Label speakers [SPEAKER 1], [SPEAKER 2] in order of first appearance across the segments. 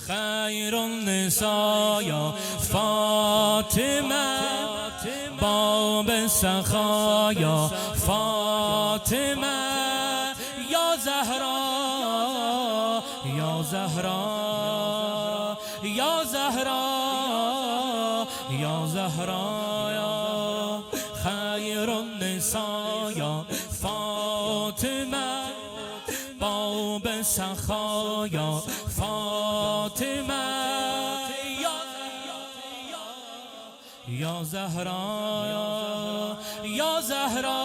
[SPEAKER 1] خیر النساء یا فاطمه، باب سخا یا فاطمه، یا زهرا یا زهرا یا زهرا یا زهرا، یا خیر النساء یا فاطمه، باب سخا یا فاطمه، یا زهرا یا زهرا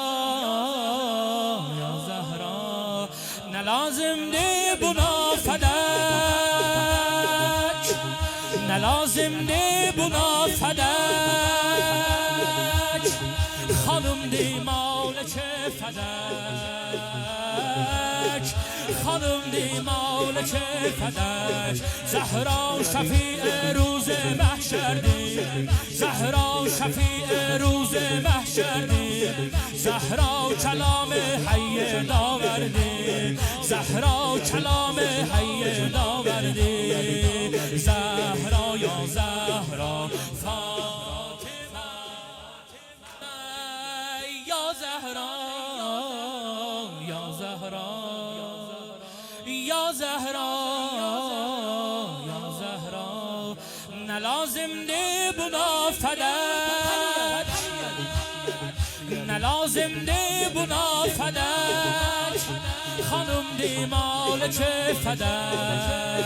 [SPEAKER 1] یا زهرا. نلازم دی بنا فدک، نلازم دی بنا فدک، خانم دی مالک فدک، خانم دی مالک فدک. زهرا شفیع روز محشر دی، زهرا شفیع روز محشر دی، زهرا کلام حی داوردی، زهرا کلام حی داوردی. زهرا یا زهرا فاطمه، یا زهرا یا زهرا یا زهرا یا زهرا. نلازم دی بنا فدک، نلازم دی بنا فدک، خانم دی مالک فدک،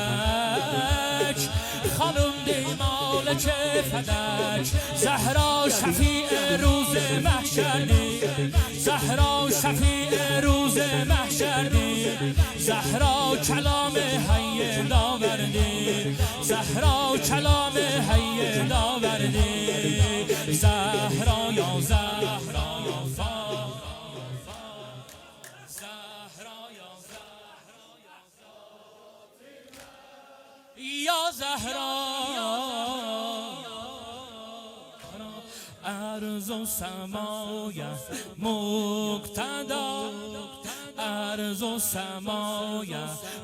[SPEAKER 1] خانم دی مالک فدک. زهرا شفیع روز محشر دی، زهرا شفیع روز محشر دی، زهرا کلام حی داوردی، زهرا کلام حی داوردی. زهرا یا زهرا یا زهرا، ارض و سمای مقتدا، ارض و سمای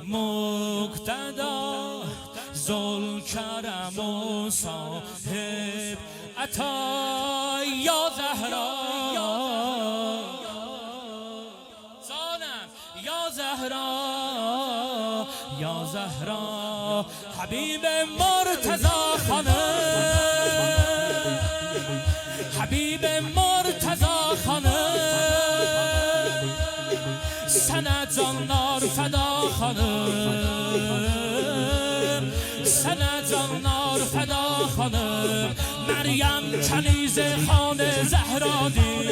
[SPEAKER 1] مقتدا، ذوالکرم و صاحب عطا. یا زهرا یا زهرا یا زهرا. حبیب مرتضی خانم، حبیب مرتضی خانم، سند زنار فدا خانم، سند زنار فدا خانم. مریم کنیز خانه زهرا دی،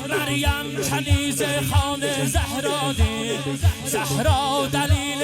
[SPEAKER 1] مریم کنیز خانه زهرا دی، زهرا دلیل